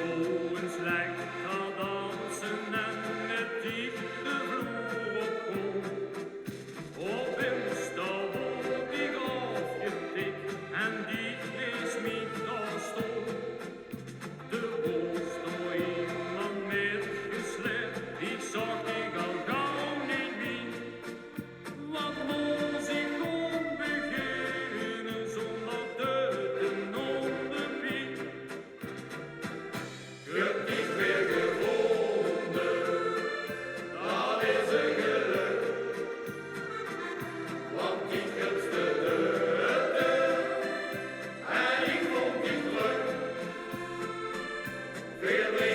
zo eens lijkt gaan dansen en met die de vloer op komt. Op Insta word ik afgetikt en die is niet als stom. De borst door iemand metgeslept, die zag ik al gauw niet meer. Wat moest ik kon beginnen zonder de non-de-piek? Het is weer gevonden, dat is een geluk. Want die gutste de deur en ik vond die druk. Veel